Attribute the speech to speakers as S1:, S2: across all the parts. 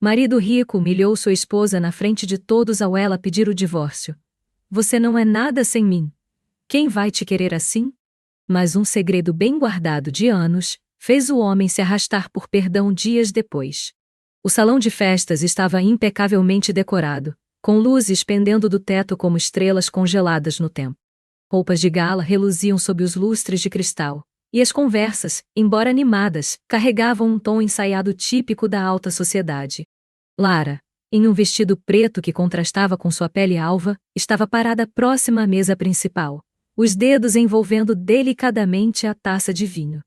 S1: Marido rico humilhou sua esposa na frente de todos ao ela pedir o divórcio. Você não é nada sem mim. Quem vai te querer assim? Mas um segredo bem guardado de anos fez o homem se arrastar por perdão dias depois. O salão de festas estava impecavelmente decorado, com luzes pendendo do teto como estrelas congeladas no tempo. Roupas de gala reluziam sob os lustres de cristal, e as conversas, embora animadas, carregavam um tom ensaiado típico da alta sociedade. Lara, em um vestido preto que contrastava com sua pele alva, estava parada próxima à mesa principal, os dedos envolvendo delicadamente a taça de vinho.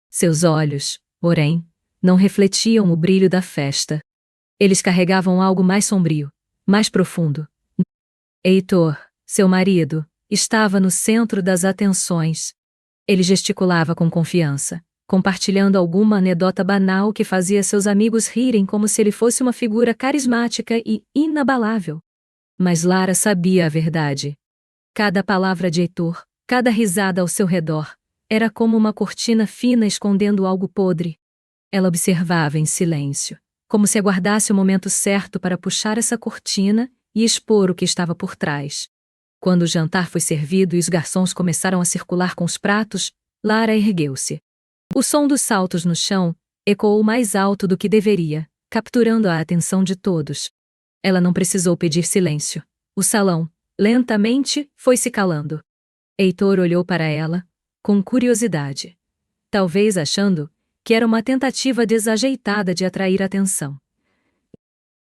S1: Seus olhos, porém, não refletiam o brilho da festa. Eles carregavam algo mais sombrio, mais profundo. Heitor, seu marido, estava no centro das atenções. Ele gesticulava com confiança, compartilhando alguma anedota banal que fazia seus amigos rirem como se ele fosse uma figura carismática e inabalável. Mas Lara sabia a verdade. Cada palavra de Heitor, cada risada ao seu redor, era como uma cortina fina escondendo algo podre. Ela observava em silêncio, como se aguardasse o momento certo para puxar essa cortina e expor o que estava por trás. Quando o jantar foi servido e os garçons começaram a circular com os pratos, Lara ergueu-se. O som dos saltos no chão ecoou mais alto do que deveria, capturando a atenção de todos. Ela não precisou pedir silêncio. O salão, lentamente, foi se calando. Heitor olhou para ela, com curiosidade. Talvez achando que era uma tentativa desajeitada de atrair atenção.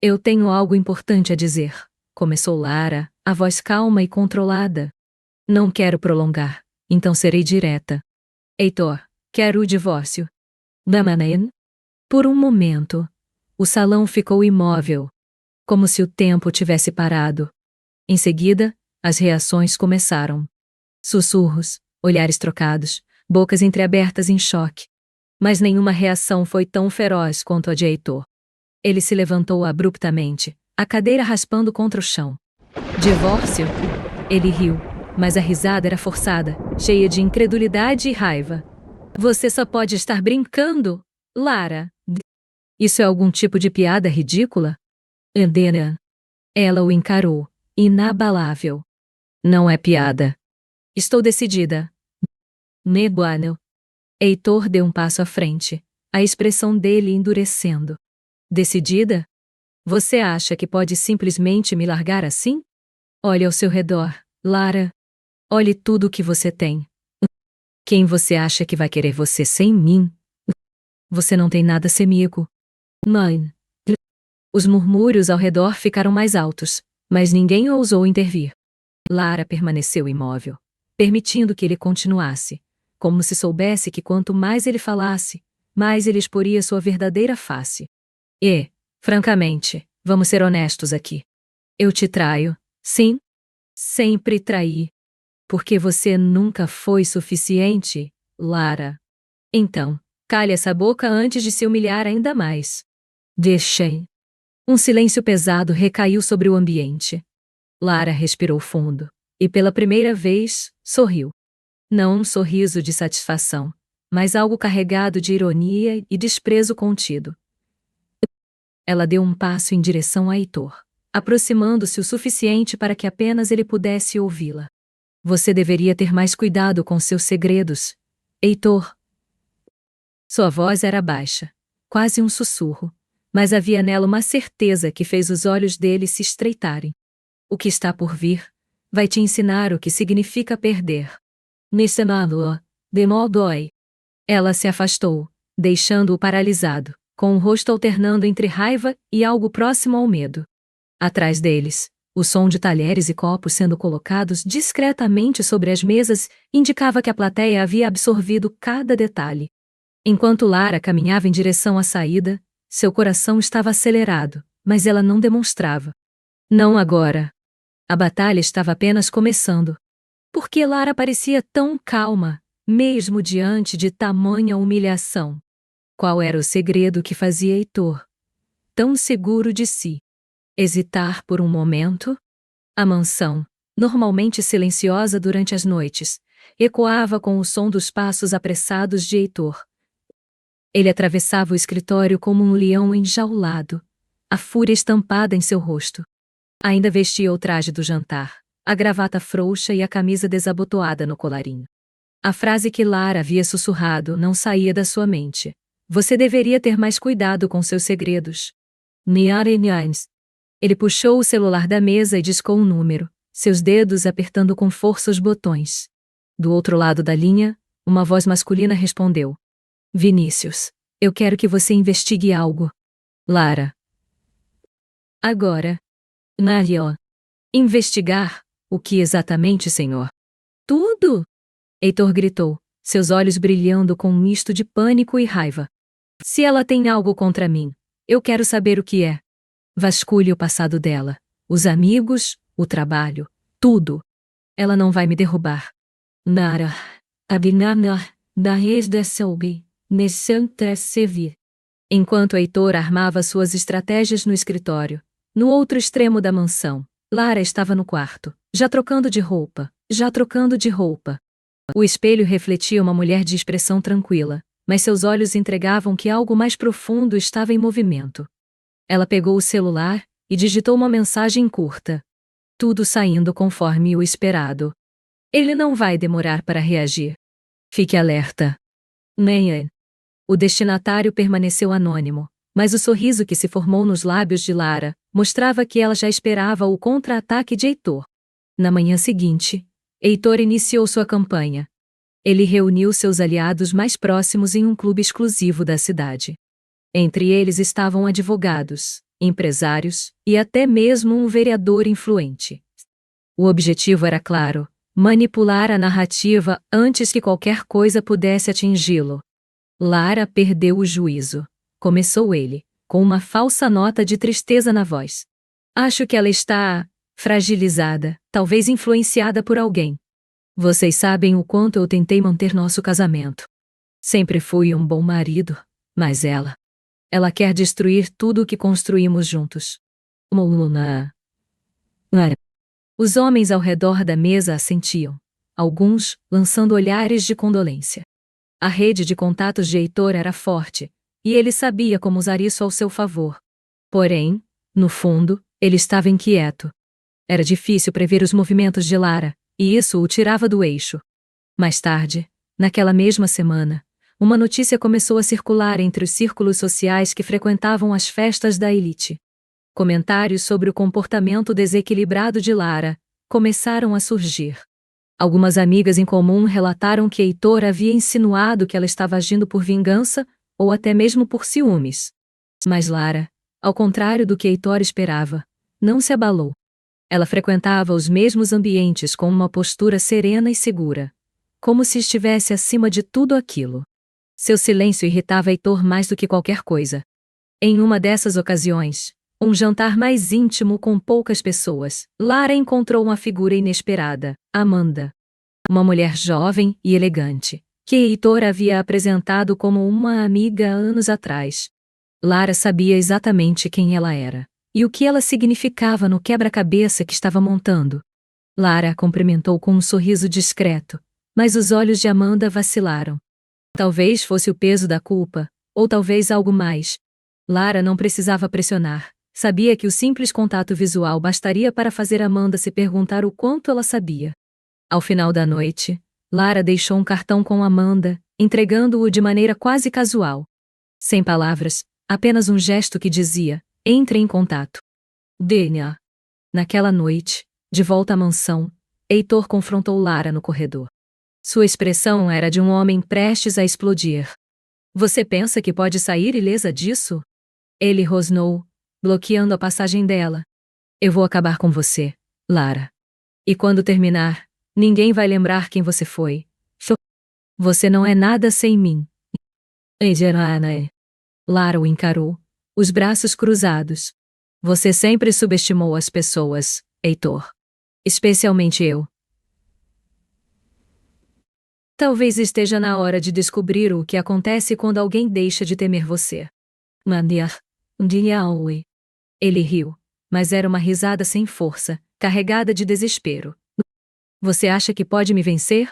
S1: Eu tenho algo importante a dizer, começou Lara, a voz calma e controlada. Não quero prolongar, então serei direta. Heitor, quero o divórcio. Damanen? Por um momento, o salão ficou imóvel, como se o tempo tivesse parado. Em seguida, as reações começaram. Sussurros, olhares trocados, bocas entreabertas em choque. Mas nenhuma reação foi tão feroz quanto a de Heitor. Ele se levantou abruptamente, a cadeira raspando contra o chão. Divórcio? Ele riu, mas a risada era forçada, cheia de incredulidade e raiva. Você só pode estar brincando, Lara. Isso é algum tipo de piada ridícula? Endena. Ela o encarou, inabalável. Não é piada. Estou decidida. Neguano. Heitor deu um passo à frente, a expressão dele endurecendo. Decidida? Você acha que pode simplesmente me largar assim? Olhe ao seu redor, Lara. Olhe tudo o que você tem. Quem você acha que vai querer você sem mim? Você não tem nada comigo. Mãe. Os murmúrios ao redor ficaram mais altos, mas ninguém ousou intervir. Lara permaneceu imóvel, permitindo que ele continuasse, como se soubesse que quanto mais ele falasse, mais ele exporia sua verdadeira face. E, francamente, vamos ser honestos aqui. Eu te traio, sim? Sempre traí. Porque você nunca foi suficiente, Lara. Então, cale essa boca antes de se humilhar ainda mais. Deixem. Um silêncio pesado recaiu sobre o ambiente. Lara respirou fundo, e pela primeira vez, sorriu. Não um sorriso de satisfação, mas algo carregado de ironia e desprezo contido. Ela deu um passo em direção a Heitor, aproximando-se o suficiente para que apenas ele pudesse ouvi-la. Você deveria ter mais cuidado com seus segredos, Heitor. Sua voz era baixa, quase um sussurro, mas havia nela uma certeza que fez os olhos dele se estreitarem. O que está por vir vai te ensinar o que significa perder. Nissanalo, demodoi. Ela se afastou, deixando-o paralisado, com o rosto alternando entre raiva e algo próximo ao medo. Atrás deles, o som de talheres e copos sendo colocados discretamente sobre as mesas indicava que a plateia havia absorvido cada detalhe. Enquanto Lara caminhava em direção à saída, seu coração estava acelerado, mas ela não demonstrava. Não agora. A batalha estava apenas começando. Por que Lara parecia tão calma, mesmo diante de tamanha humilhação? Qual era o segredo que fazia Heitor tão seguro de si? Hesitar por um momento? A mansão, normalmente silenciosa durante as noites, ecoava com o som dos passos apressados de Heitor. Ele atravessava o escritório como um leão enjaulado, a fúria estampada em seu rosto. Ainda vestia o traje do jantar, a gravata frouxa e a camisa desabotoada no colarinho. A frase que Lara havia sussurrado não saía da sua mente. Você deveria ter mais cuidado com seus segredos. Niarenhans. Ele puxou o celular da mesa e discou um número, seus dedos apertando com força os botões. Do outro lado da linha, uma voz masculina respondeu. Vinícius, eu quero que você investigue algo. Lara. Agora. Nario. Investigar? O que exatamente, senhor? Tudo! Heitor gritou, seus olhos brilhando com um misto de pânico e raiva. Se ela tem algo contra mim, eu quero saber o que é. Vasculhe o passado dela, os amigos, o trabalho, tudo. Ela não vai me derrubar. Nara. Abinana. Da da Selby. Nessanta Sevi. Enquanto Heitor armava suas estratégias no escritório, no outro extremo da mansão, Lara estava no quarto, já trocando de roupa. O espelho refletia uma mulher de expressão tranquila, mas seus olhos entregavam que algo mais profundo estava em movimento. Ela pegou o celular e digitou uma mensagem curta. Tudo saindo conforme o esperado. Ele não vai demorar para reagir. Fique alerta. Nenha. O destinatário permaneceu anônimo, mas o sorriso que se formou nos lábios de Lara mostrava que ela já esperava o contra-ataque de Heitor. Na manhã seguinte, Heitor iniciou sua campanha. Ele reuniu seus aliados mais próximos em um clube exclusivo da cidade. Entre eles estavam advogados, empresários e até mesmo um vereador influente. O objetivo era claro: manipular a narrativa antes que qualquer coisa pudesse atingi-lo. Lara perdeu o juízo. Começou ele, com uma falsa nota de tristeza na voz. Acho que ela está fragilizada, talvez influenciada por alguém. Vocês sabem o quanto eu tentei manter nosso casamento. Sempre fui um bom marido, mas ela quer destruir tudo o que construímos juntos. Os homens ao redor da mesa assentiam, alguns lançando olhares de condolência. A rede de contatos de Heitor era forte, e ele sabia como usar isso ao seu favor. Porém, no fundo, ele estava inquieto. Era difícil prever os movimentos de Lara, e isso o tirava do eixo. Mais tarde, naquela mesma semana, uma notícia começou a circular entre os círculos sociais que frequentavam as festas da elite. Comentários sobre o comportamento desequilibrado de Lara começaram a surgir. Algumas amigas em comum relataram que Heitor havia insinuado que ela estava agindo por vingança ou até mesmo por ciúmes. Mas Lara, ao contrário do que Heitor esperava, não se abalou. Ela frequentava os mesmos ambientes com uma postura serena e segura, como se estivesse acima de tudo aquilo. Seu silêncio irritava Heitor mais do que qualquer coisa. Em uma dessas ocasiões, um jantar mais íntimo com poucas pessoas, Lara encontrou uma figura inesperada, Amanda. Uma mulher jovem e elegante, que Heitor havia apresentado como uma amiga anos atrás. Lara sabia exatamente quem ela era e o que ela significava no quebra-cabeça que estava montando. Lara a cumprimentou com um sorriso discreto, mas os olhos de Amanda vacilaram. Talvez fosse o peso da culpa, ou talvez algo mais. Lara não precisava pressionar. Sabia que o simples contato visual bastaria para fazer Amanda se perguntar o quanto ela sabia. Ao final da noite, Lara deixou um cartão com Amanda, entregando-o de maneira quase casual. Sem palavras, apenas um gesto que dizia: entre em contato. DNA. Naquela noite, de volta à mansão, Heitor confrontou Lara no corredor. Sua expressão era de um homem prestes a explodir. Você pensa que pode sair ilesa disso? Ele rosnou, bloqueando a passagem dela. Eu vou acabar com você, Lara. E quando terminar, ninguém vai lembrar quem você foi. Você não é nada sem mim. Lara o encarou, os braços cruzados. Você sempre subestimou as pessoas, Heitor. Especialmente eu. Talvez esteja na hora de descobrir o que acontece quando alguém deixa de temer você. Mandir. Ele riu, mas era uma risada sem força, carregada de desespero. Você acha que pode me vencer?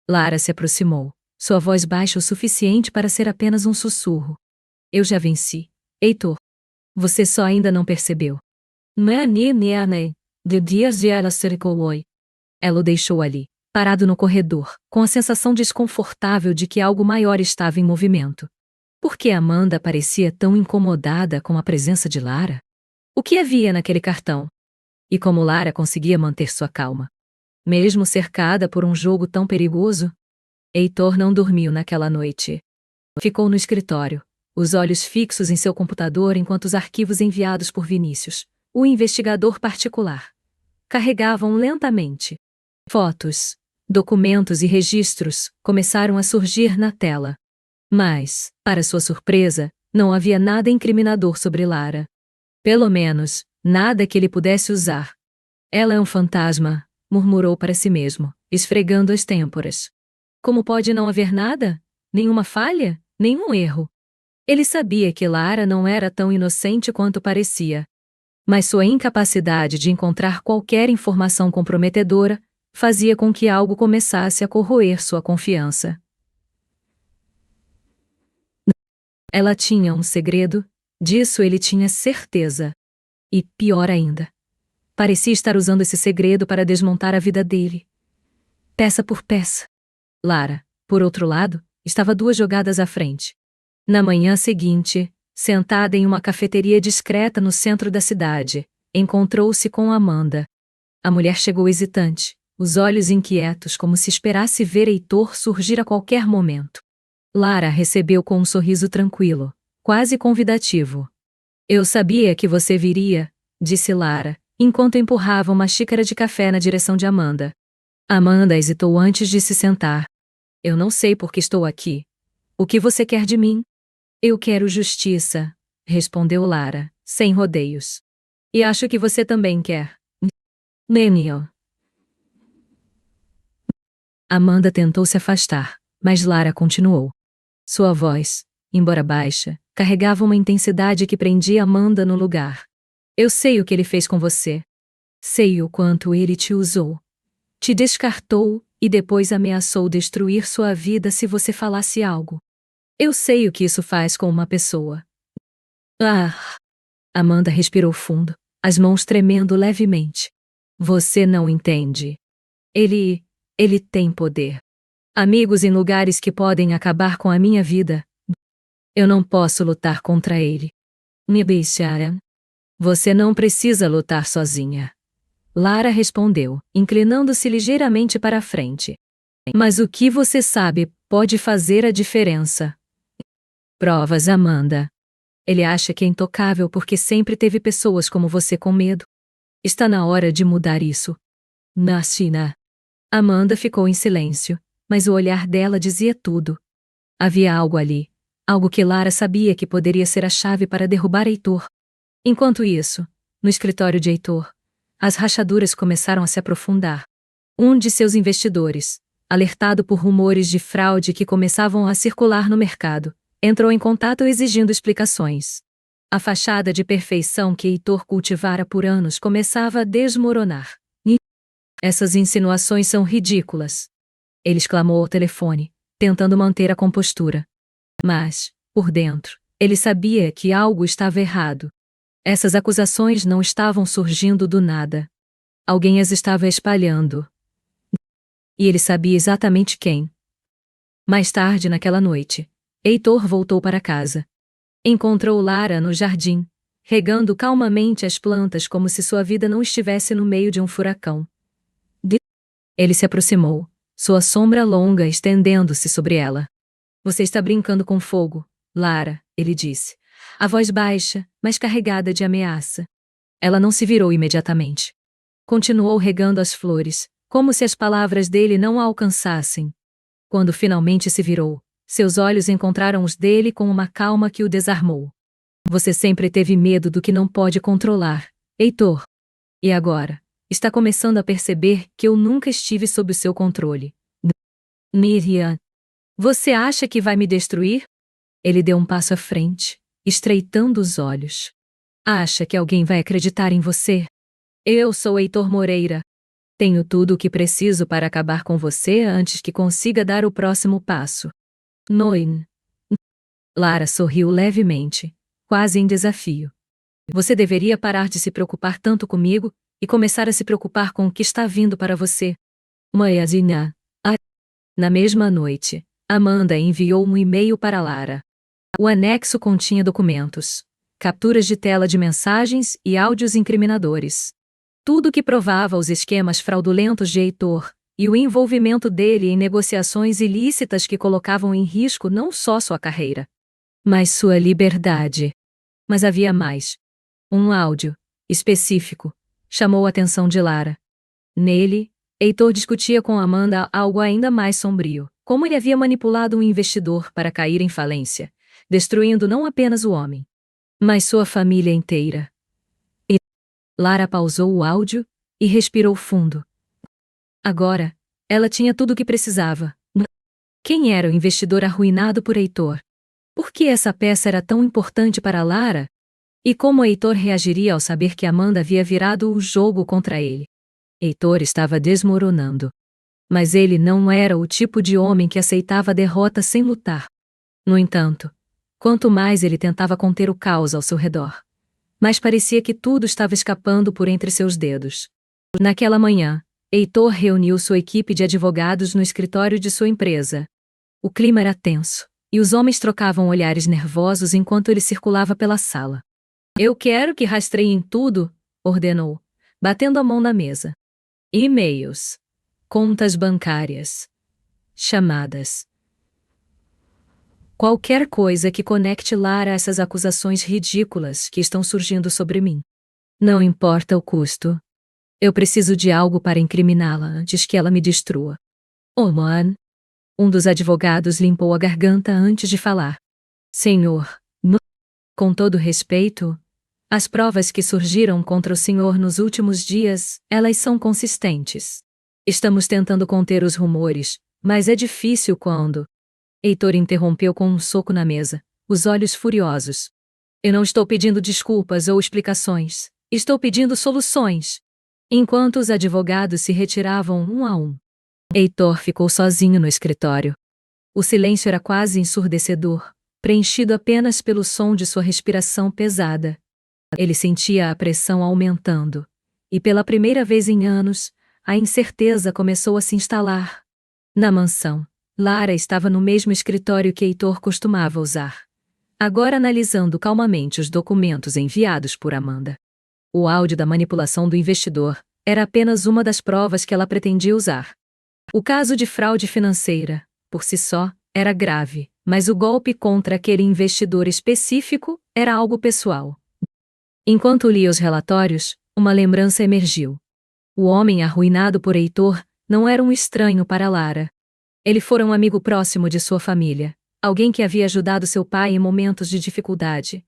S1: Lara se aproximou, sua voz baixa o suficiente para ser apenas um sussurro. Eu já venci, Heitor. Você só ainda não percebeu. De dias de ela cercou-oi. Ela o deixou ali, parado no corredor, com a sensação desconfortável de que algo maior estava em movimento. Por que Amanda parecia tão incomodada com a presença de Lara? O que havia naquele cartão? E como Lara conseguia manter sua calma? Mesmo cercada por um jogo tão perigoso? Heitor não dormiu naquela noite. Ficou no escritório, os olhos fixos em seu computador enquanto os arquivos enviados por Vinícius, o investigador particular, carregavam lentamente. Fotos, documentos e registros começaram a surgir na tela. Mas, para sua surpresa, não havia nada incriminador sobre Lara. Pelo menos, nada que ele pudesse usar. Ela é um fantasma, murmurou para si mesmo, esfregando as têmporas. Como pode não haver nada? Nenhuma falha? Nenhum erro. Ele sabia que Lara não era tão inocente quanto parecia. Mas sua incapacidade de encontrar qualquer informação comprometedora fazia com que algo começasse a corroer sua confiança. Ela tinha um segredo, disso ele tinha certeza. E, pior ainda, parecia estar usando esse segredo para desmontar a vida dele. Peça por peça. Lara, por outro lado, estava 2 jogadas à frente. Na manhã seguinte, sentada em uma cafeteria discreta no centro da cidade, encontrou-se com Amanda. A mulher chegou hesitante, os olhos inquietos como se esperasse ver Heitor surgir a qualquer momento. Lara recebeu com um sorriso tranquilo, quase convidativo. Eu sabia que você viria, disse Lara, enquanto empurrava uma xícara de café na direção de Amanda. Amanda hesitou antes de se sentar. Eu não sei por que estou aqui. O que você quer de mim? Eu quero justiça, respondeu Lara, sem rodeios. E acho que você também quer. Daniel. Amanda tentou se afastar, mas Lara continuou. Sua voz, embora baixa, carregava uma intensidade que prendia Amanda no lugar. Eu sei o que ele fez com você. Sei o quanto ele te usou. Te descartou e depois ameaçou destruir sua vida se você falasse algo. Eu sei o que isso faz com uma pessoa. Ah! Amanda respirou fundo, as mãos tremendo levemente. Você não entende. Ele tem poder. Amigos em lugares que podem acabar com a minha vida. Eu não posso lutar contra ele. Me deixaram. Você não precisa lutar sozinha. Lara respondeu, inclinando-se ligeiramente para a frente. Mas o que você sabe pode fazer a diferença. Provas, Amanda. Ele acha que é intocável porque sempre teve pessoas como você com medo. Está na hora de mudar isso. Nascina. Amanda ficou em silêncio, mas o olhar dela dizia tudo. Havia algo ali, algo que Lara sabia que poderia ser a chave para derrubar Heitor. Enquanto isso, no escritório de Heitor, as rachaduras começaram a se aprofundar. Um de seus investidores, alertado por rumores de fraude que começavam a circular no mercado, entrou em contato exigindo explicações. A fachada de perfeição que Heitor cultivara por anos começava a desmoronar. Essas insinuações são ridículas. Ele exclamou ao telefone, tentando manter a compostura. Mas, por dentro, ele sabia que algo estava errado. Essas acusações não estavam surgindo do nada. Alguém as estava espalhando. E ele sabia exatamente quem. Mais tarde naquela noite, Heitor voltou para casa. Encontrou Lara no jardim, regando calmamente as plantas como se sua vida não estivesse no meio de um furacão. Ele se aproximou, sua sombra longa estendendo-se sobre ela. Você está brincando com fogo, Lara, ele disse, a voz baixa, mas carregada de ameaça. Ela não se virou imediatamente. Continuou regando as flores, como se as palavras dele não a alcançassem. Quando finalmente se virou, seus olhos encontraram os dele com uma calma que o desarmou. Você sempre teve medo do que não pode controlar, Heitor. E agora, está começando a perceber que eu nunca estive sob o seu controle. Miriam. Você acha que vai me destruir? Ele deu um passo à frente, estreitando os olhos. Acha que alguém vai acreditar em você? Eu sou Heitor Moreira. Tenho tudo o que preciso para acabar com você antes que consiga dar o próximo passo. Noin. Lara sorriu levemente, quase em desafio. Você deveria parar de se preocupar tanto comigo e começar a se preocupar com o que está vindo para você. Maiazinha. Na mesma noite, Amanda enviou um e-mail para Lara. O anexo continha documentos, capturas de tela de mensagens e áudios incriminadores. Tudo que provava os esquemas fraudulentos de Heitor e o envolvimento dele em negociações ilícitas que colocavam em risco não só sua carreira, mas sua liberdade. Mas havia mais. Um áudio, específico, chamou a atenção de Lara. Nele, Heitor discutia com Amanda algo ainda mais sombrio, como ele havia manipulado um investidor para cair em falência, destruindo não apenas o homem, mas sua família inteira. Lara pausou o áudio e respirou fundo. Agora, ela tinha tudo o que precisava. Quem era o investidor arruinado por Heitor? Por que essa peça era tão importante para Lara? E como Heitor reagiria ao saber que Amanda havia virado o jogo contra ele? Heitor estava desmoronando. Mas ele não era o tipo de homem que aceitava a derrota sem lutar. No entanto, quanto mais ele tentava conter o caos ao seu redor, mas parecia que tudo estava escapando por entre seus dedos. Naquela manhã, Heitor reuniu sua equipe de advogados no escritório de sua empresa. O clima era tenso, e os homens trocavam olhares nervosos enquanto ele circulava pela sala. Eu quero que rastreiem tudo, ordenou, batendo a mão na mesa. E-mails, contas bancárias, chamadas. Qualquer coisa que conecte Lara a essas acusações ridículas que estão surgindo sobre mim. Não importa o custo. Eu preciso de algo para incriminá-la antes que ela me destrua. Oman. Um dos advogados limpou a garganta antes de falar. Senhor, com todo respeito, as provas que surgiram contra o senhor nos últimos dias, elas são consistentes. Estamos tentando conter os rumores, mas é difícil quando... Heitor interrompeu com um soco na mesa, os olhos furiosos. Eu não estou pedindo desculpas ou explicações. Estou pedindo soluções. Enquanto os advogados se retiravam um a um, Heitor ficou sozinho no escritório. O silêncio era quase ensurdecedor, preenchido apenas pelo som de sua respiração pesada. Ele sentia a pressão aumentando, e pela primeira vez em anos, a incerteza começou a se instalar. Na mansão, Lara estava no mesmo escritório que Heitor costumava usar, agora analisando calmamente os documentos enviados por Amanda. O áudio da manipulação do investidor era apenas uma das provas que ela pretendia usar. O caso de fraude financeira, por si só, era grave, mas o golpe contra aquele investidor específico era algo pessoal. Enquanto lia os relatórios, uma lembrança emergiu. O homem arruinado por Heitor não era um estranho para Lara. Ele fora um amigo próximo de sua família, alguém que havia ajudado seu pai em momentos de dificuldade.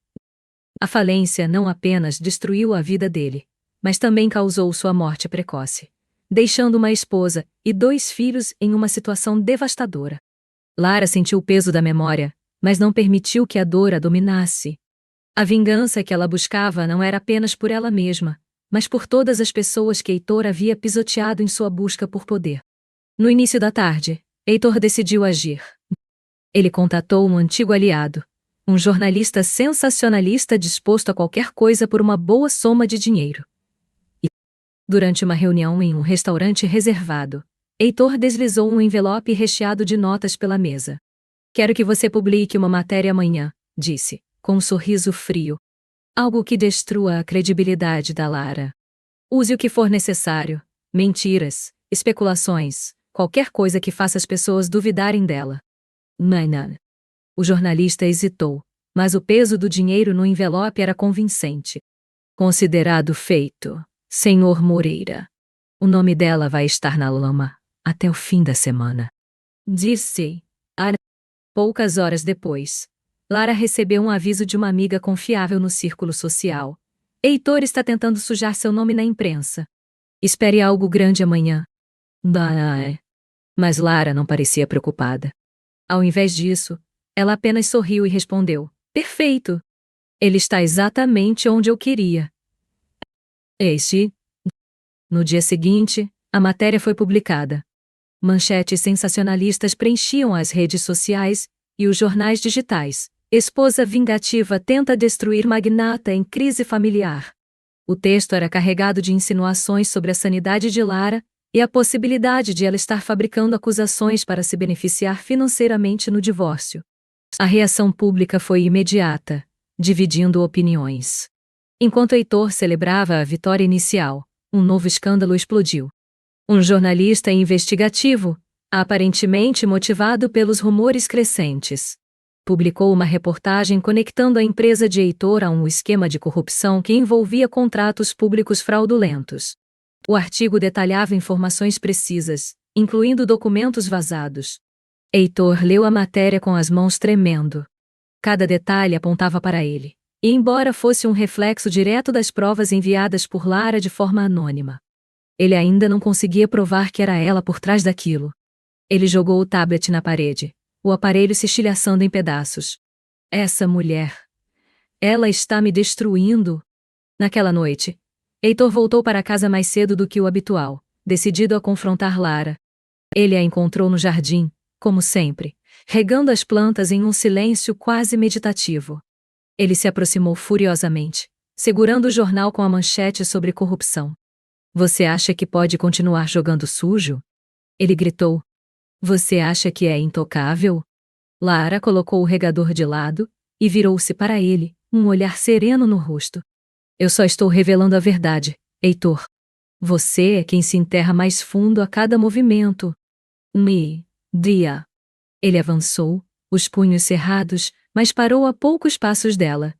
S1: A falência não apenas destruiu a vida dele, mas também causou sua morte precoce, deixando uma esposa e 2 filhos em uma situação devastadora. Lara sentiu o peso da memória, mas não permitiu que a dor a dominasse. A vingança que ela buscava não era apenas por ela mesma, mas por todas as pessoas que Heitor havia pisoteado em sua busca por poder. No início da tarde, Heitor decidiu agir. Ele contatou um antigo aliado, um jornalista sensacionalista disposto a qualquer coisa por uma boa soma de dinheiro. E, durante uma reunião em um restaurante reservado, Heitor deslizou um envelope recheado de notas pela mesa. Quero que você publique uma matéria amanhã, disse, com um sorriso frio. Algo que destrua a credibilidade da Lara. Use o que for necessário, mentiras, especulações, qualquer coisa que faça as pessoas duvidarem dela. Não. O jornalista hesitou, mas o peso do dinheiro no envelope era convincente. Considerado feito, Senhor Moreira. O nome dela vai estar na lama até o fim da semana. Disse. Poucas horas depois, Lara recebeu um aviso de uma amiga confiável no círculo social. Heitor está tentando sujar seu nome na imprensa. Espere algo grande amanhã. Mas Lara não parecia preocupada. Ao invés disso, ela apenas sorriu e respondeu: Perfeito! Ele está exatamente onde eu queria. No dia seguinte, A matéria foi publicada. Manchetes sensacionalistas preenchiam as redes sociais e os jornais digitais. Esposa vingativa tenta destruir magnata em crise familiar. O texto era carregado de insinuações sobre a sanidade de Lara e a possibilidade de ela estar fabricando acusações para se beneficiar financeiramente no divórcio. A reação pública foi imediata, dividindo opiniões. Enquanto Heitor celebrava a vitória inicial, um novo escândalo explodiu. Um jornalista investigativo, aparentemente motivado pelos rumores crescentes, publicou uma reportagem conectando a empresa de Heitor a um esquema de corrupção que envolvia contratos públicos fraudulentos. O artigo detalhava informações precisas, incluindo documentos vazados. Heitor leu a matéria com as mãos tremendo. Cada detalhe apontava para ele, e embora fosse um reflexo direto das provas enviadas por Lara de forma anônima, ele ainda não conseguia provar que era ela por trás daquilo. Ele jogou o tablet na parede, o aparelho se estilhaçando em pedaços. Essa mulher. Ela está me destruindo. Naquela noite, Heitor voltou para casa mais cedo do que o habitual, decidido a confrontar Lara. Ele a encontrou no jardim, como sempre, regando as plantas em um silêncio quase meditativo. Ele se aproximou furiosamente, segurando o jornal com a manchete sobre corrupção. Você acha que pode continuar jogando sujo? Ele gritou. Você acha que é intocável? Lara colocou o regador de lado e virou-se para ele, um olhar sereno no rosto. Eu só estou revelando a verdade, Heitor. Você é quem se enterra mais fundo a cada movimento. Dia. Ele avançou, os punhos cerrados, mas parou a poucos passos dela.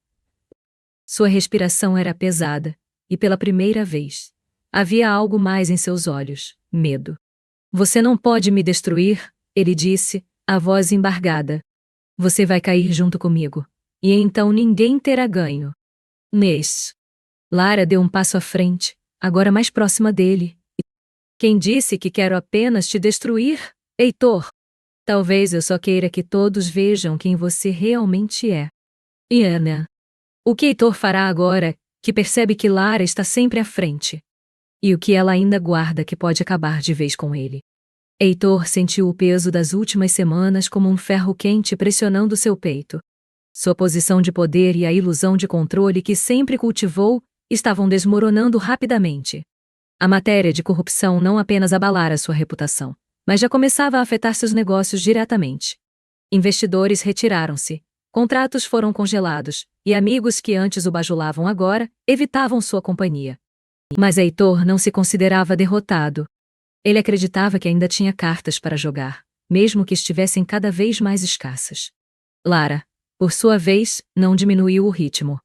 S1: Sua respiração era pesada, e pela primeira vez, havia algo mais em seus olhos, medo. Você não pode me destruir, ele disse, a voz embargada. Você vai cair junto comigo, e então ninguém terá ganho. Lara deu um passo à frente, agora mais próxima dele. Quem disse que quero apenas te destruir, Heitor? Talvez eu só queira que todos vejam quem você realmente é. Ana. O que Heitor fará agora, que percebe que Lara está sempre à frente? E o que ela ainda guarda que pode acabar de vez com ele? Heitor sentiu o peso das últimas semanas como um ferro quente pressionando seu peito. Sua posição de poder e a ilusão de controle que sempre cultivou estavam desmoronando rapidamente. A matéria de corrupção não apenas abalara sua reputação, mas já começava a afetar seus negócios diretamente. Investidores retiraram-se, contratos foram congelados, e amigos que antes o bajulavam agora evitavam sua companhia. Mas Heitor não se considerava derrotado. Ele acreditava que ainda tinha cartas para jogar, mesmo que estivessem cada vez mais escassas. Lara, por sua vez, não diminuiu o ritmo.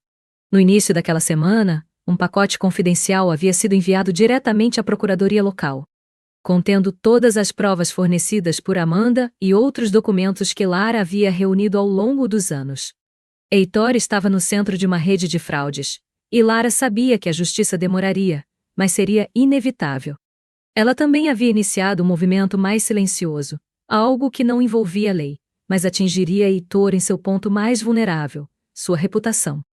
S1: No início daquela semana, um pacote confidencial havia sido enviado diretamente à procuradoria local, contendo todas as provas fornecidas por Amanda e outros documentos que Lara havia reunido ao longo dos anos. Heitor estava no centro de uma rede de fraudes, e Lara sabia que a justiça demoraria, mas seria inevitável. Ela também havia iniciado um movimento mais silencioso, algo que não envolvia a lei, mas atingiria Heitor em seu ponto mais vulnerável, sua reputação.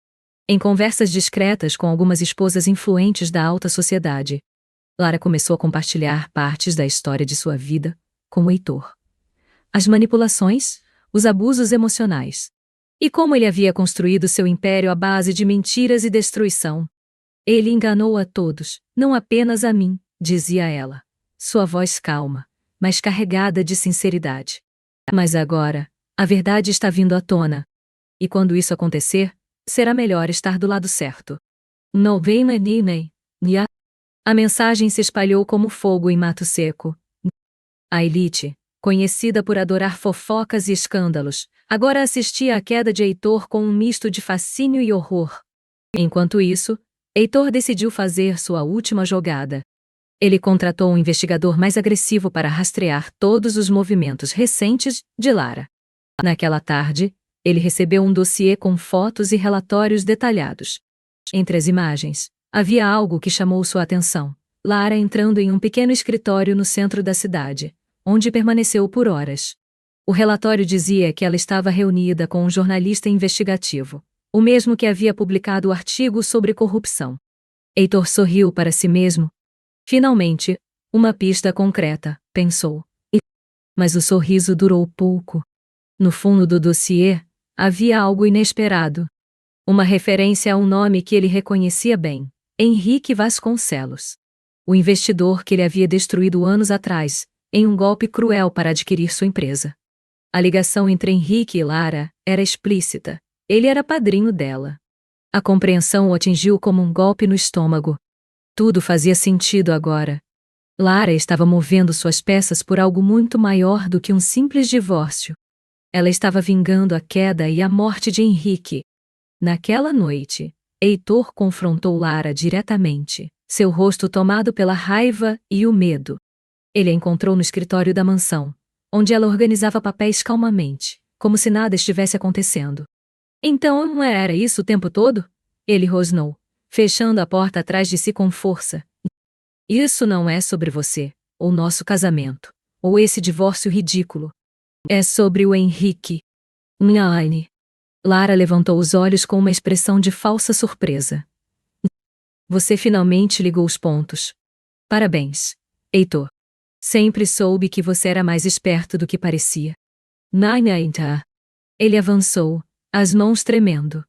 S1: Em conversas discretas com algumas esposas influentes da alta sociedade, Lara começou a compartilhar partes da história de sua vida com Heitor. As manipulações, os abusos emocionais, e como ele havia construído seu império à base de mentiras e destruição. Ele enganou a todos, não apenas a mim, dizia ela. Sua voz calma, mas carregada de sinceridade. Mas agora, a verdade está vindo à tona. E quando isso acontecer, será melhor estar do lado certo. Não vem nem. A mensagem se espalhou como fogo em mato seco. A elite, conhecida por adorar fofocas e escândalos, agora assistia à queda de Heitor com um misto de fascínio e horror. Enquanto isso, Heitor decidiu fazer sua última jogada. Ele contratou um investigador mais agressivo para rastrear todos os movimentos recentes de Lara. Naquela tarde, ele recebeu um dossiê com fotos e relatórios detalhados. Entre as imagens, havia algo que chamou sua atenção. Lara entrando em um pequeno escritório no centro da cidade, onde permaneceu por horas. O relatório dizia que ela estava reunida com um jornalista investigativo, o mesmo que havia publicado o artigo sobre corrupção. Heitor sorriu para si mesmo. Finalmente, Uma pista concreta, pensou. Mas o sorriso durou pouco. No fundo do dossiê, havia algo inesperado. Uma referência a um nome que ele reconhecia bem: Henrique Vasconcelos. O investidor que ele havia destruído anos atrás, em um golpe cruel para adquirir sua empresa. A ligação entre Henrique e Lara era explícita. Ele era padrinho dela. A compreensão o atingiu como um golpe no estômago. Tudo fazia sentido agora. Lara estava movendo suas peças por algo muito maior do que um simples divórcio. Ela estava vingando a queda e a morte de Henrique. Naquela noite, Heitor confrontou Lara diretamente, seu rosto tomado pela raiva e o medo. Ele a encontrou no escritório da mansão, onde ela organizava papéis calmamente, como se nada estivesse acontecendo. Então não era isso o tempo todo? Ele rosnou, fechando a porta atrás de si com força. Isso não é sobre você, ou nosso casamento, ou esse divórcio ridículo. É sobre o Henrique. Nhane. Lara levantou os olhos com uma expressão de falsa surpresa. Você finalmente ligou os pontos. Parabéns, Heitor. Sempre soube que você era mais esperto do que parecia. Nainta. Ele avançou, as mãos tremendo.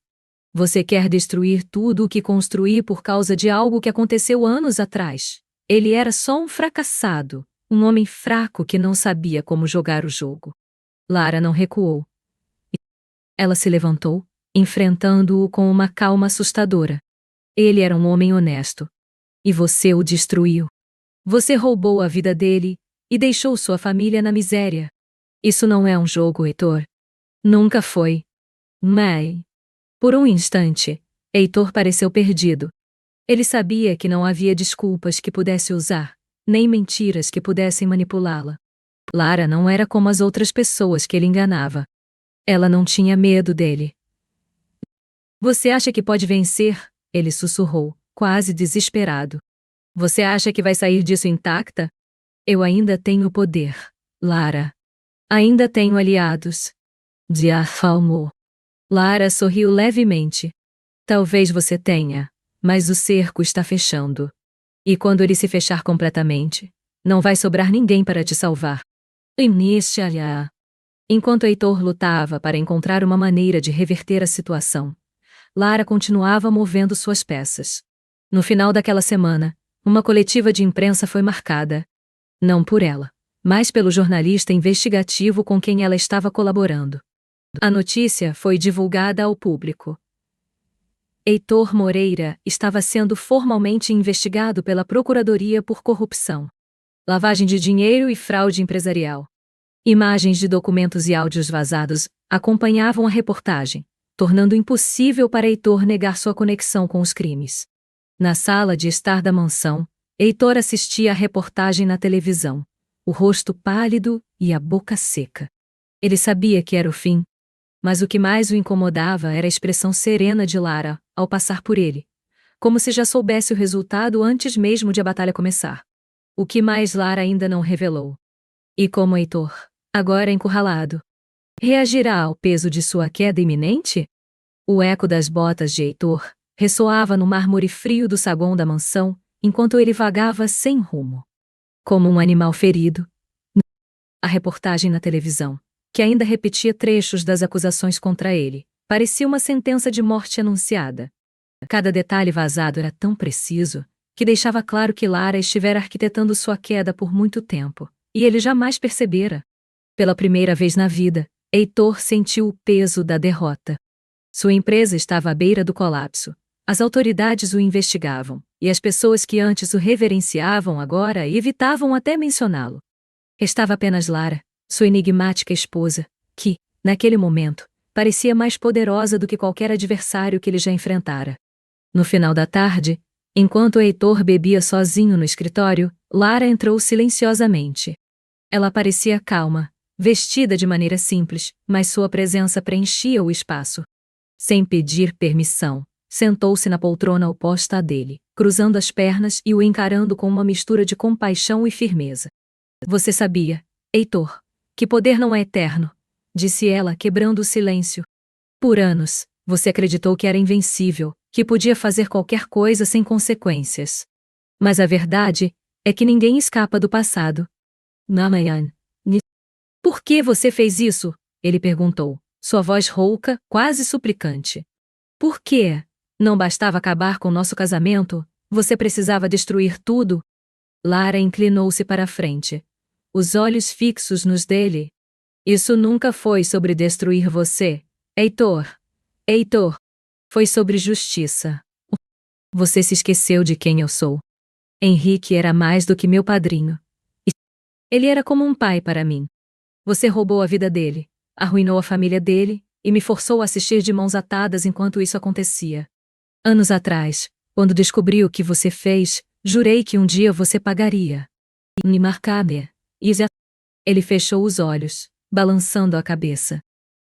S1: Você quer destruir tudo o que construí por causa de algo que aconteceu anos atrás. Ele era só um fracassado, um homem fraco que não sabia como jogar o jogo. Lara não recuou. Ela se levantou, enfrentando-o com uma calma assustadora. Ele era um homem honesto. E você o destruiu. Você roubou a vida dele e deixou sua família na miséria. Isso não é um jogo, Heitor. Nunca foi. Mas, por um instante, Heitor pareceu perdido. Ele sabia que não havia desculpas que pudesse usar, nem mentiras que pudessem manipulá-la. Lara não era como as outras pessoas que ele enganava. Ela não tinha medo dele. Você acha que pode vencer? Ele sussurrou, quase desesperado. Você acha que vai sair disso intacta? Eu ainda tenho poder, Lara. Ainda tenho aliados. Diafalmou. Lara sorriu levemente. Talvez você tenha, mas o cerco está fechando. E quando ele se fechar completamente, não vai sobrar ninguém para te salvar. Inicia. Enquanto Heitor lutava para encontrar uma maneira de reverter a situação, Lara continuava movendo suas peças. No final daquela semana, uma coletiva de imprensa foi marcada. Não por ela, mas pelo jornalista investigativo com quem ela estava colaborando. A notícia foi divulgada ao público. Heitor Moreira estava sendo formalmente investigado pela Procuradoria por corrupção, lavagem de dinheiro e fraude empresarial. Imagens de documentos e áudios vazados acompanhavam a reportagem, tornando impossível para Heitor negar sua conexão com os crimes. Na sala de estar da mansão, Heitor assistia à reportagem na televisão, o rosto pálido e a boca seca. Ele sabia que era o fim, mas o que mais o incomodava era a expressão serena de Lara ao passar por ele, como se já soubesse o resultado antes mesmo de a batalha começar. O que mais Lara ainda não revelou. E como Heitor, agora encurralado, reagirá ao peso de sua queda iminente? O eco das botas de Heitor ressoava no mármore frio do saguão da mansão, enquanto ele vagava sem rumo. Como um animal ferido. A reportagem na televisão, que ainda repetia trechos das acusações contra ele, parecia uma sentença de morte anunciada. Cada detalhe vazado era tão preciso, que deixava claro que Lara estivera arquitetando sua queda por muito tempo, e ele jamais percebera. Pela primeira vez na vida, Heitor sentiu o peso da derrota. Sua empresa estava à beira do colapso. As autoridades o investigavam, e as pessoas que antes o reverenciavam agora evitavam até mencioná-lo. Restava apenas Lara, sua enigmática esposa, que, naquele momento, parecia mais poderosa do que qualquer adversário que ele já enfrentara. No final da tarde, enquanto Heitor bebia sozinho no escritório, Lara entrou silenciosamente. Ela parecia calma, vestida de maneira simples, mas sua presença preenchia o espaço. Sem pedir permissão, sentou-se na poltrona oposta à dele, cruzando as pernas e o encarando com uma mistura de compaixão e firmeza. Você sabia, Heitor, que poder não é eterno, disse ela, quebrando o silêncio. Por anos, você acreditou que era invencível, que podia fazer qualquer coisa sem consequências. Mas a verdade é que ninguém escapa do passado. Namayan. Por que você fez isso? Ele perguntou, sua voz rouca, quase suplicante. Por quê? Não bastava acabar com nosso casamento? Você precisava destruir tudo? Lara inclinou-se para a frente, os olhos fixos nos dele. Isso nunca foi sobre destruir você, Heitor. Heitor. Foi sobre justiça. Você se esqueceu de quem eu sou. Henrique era mais do que meu padrinho. Ele era como um pai para mim. Você roubou a vida dele, arruinou a família dele e me forçou a assistir de mãos atadas enquanto isso acontecia. Anos atrás, quando descobri o que você fez, jurei que um dia você pagaria. Nimarkabe. Ele fechou os olhos, balançando a cabeça.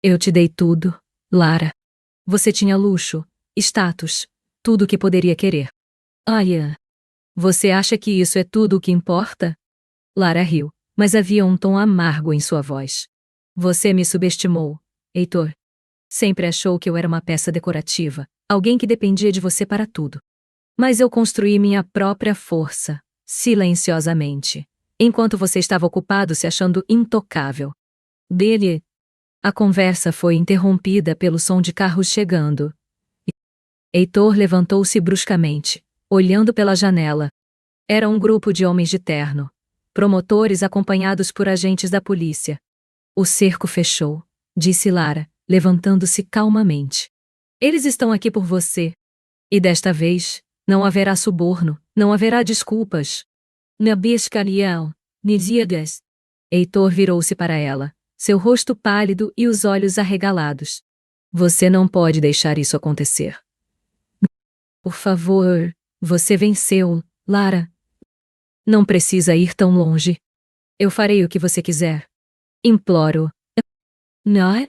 S1: Eu te dei tudo, Lara. Você tinha luxo, status, tudo o que poderia querer. Você acha que isso é tudo o que importa? Lara riu, mas havia um tom amargo em sua voz. Você me subestimou, Heitor. Sempre achou que eu era uma peça decorativa, alguém que dependia de você para tudo. Mas eu construí minha própria força, silenciosamente, enquanto você estava ocupado se achando intocável. Dele. A conversa foi interrompida pelo som de carros chegando. Heitor levantou-se bruscamente, olhando pela janela. Era um grupo de homens de terno, promotores acompanhados por agentes da polícia. O cerco fechou, disse Lara, levantando-se calmamente. Eles estão aqui por você. E desta vez, não haverá suborno, não haverá desculpas. Nabiscariel, Niziegas. Heitor virou-se para ela, seu rosto pálido e os olhos arregalados. Você não pode deixar isso acontecer. Por favor, você venceu, Lara. Não precisa ir tão longe. Eu farei o que você quiser. Imploro. Não?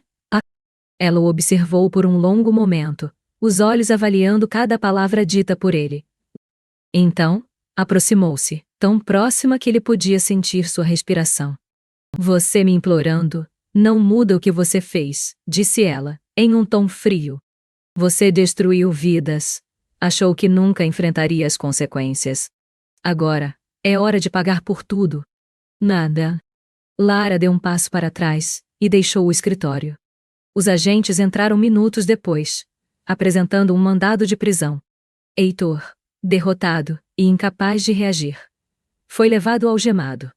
S1: Ela o observou por um longo momento, os olhos avaliando cada palavra dita por ele. Então, aproximou-se, tão próxima que ele podia sentir sua respiração. Você me implorando, não muda o que você fez, disse ela, em um tom frio. Você destruiu vidas. Achou que nunca enfrentaria as consequências. Agora, é hora de pagar por tudo. Nada. Lara deu um passo para trás e deixou o escritório. Os agentes entraram minutos depois, apresentando um mandado de prisão. Heitor, derrotado e incapaz de reagir, foi levado algemado,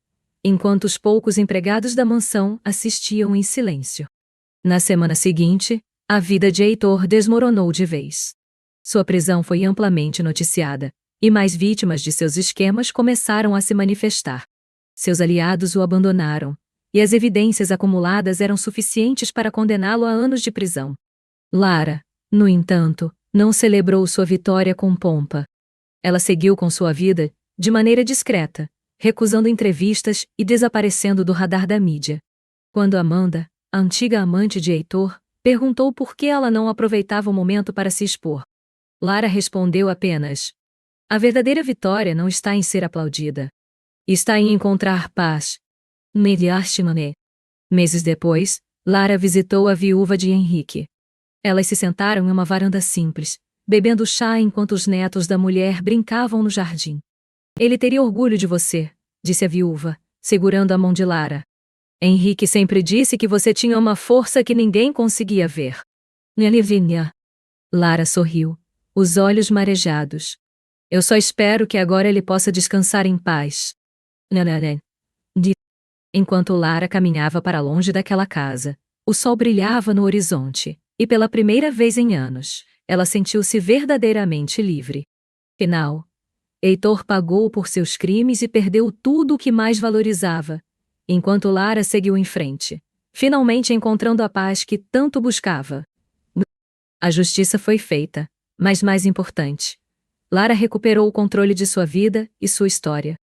S1: enquanto os poucos empregados da mansão assistiam em silêncio. Na semana seguinte, a vida de Heitor desmoronou de vez. Sua prisão foi amplamente noticiada, e mais vítimas de seus esquemas começaram a se manifestar. Seus aliados o abandonaram, e as evidências acumuladas eram suficientes para condená-lo a anos de prisão. Lara, no entanto, não celebrou sua vitória com pompa. Ela seguiu com sua vida, de maneira discreta, recusando entrevistas e desaparecendo do radar da mídia. Quando Amanda, a antiga amante de Heitor, perguntou por que ela não aproveitava o momento para se expor, Lara respondeu apenas: a verdadeira vitória não está em ser aplaudida. Está em encontrar paz. Meses depois, Lara visitou a viúva de Henrique. Elas se sentaram em uma varanda simples, bebendo chá enquanto os netos da mulher brincavam no jardim. Ele teria orgulho de você, disse a viúva, segurando a mão de Lara. Henrique sempre disse que você tinha uma força que ninguém conseguia ver. Lara sorriu, os olhos marejados. Eu só espero que agora ele possa descansar em paz. Enquanto Lara caminhava para longe daquela casa, o sol brilhava no horizonte, e pela primeira vez em anos, ela sentiu-se verdadeiramente livre. Final. Heitor pagou por seus crimes e perdeu tudo o que mais valorizava, enquanto Lara seguiu em frente, finalmente encontrando a paz que tanto buscava. A justiça foi feita, mas mais importante, Lara recuperou o controle de sua vida e sua história.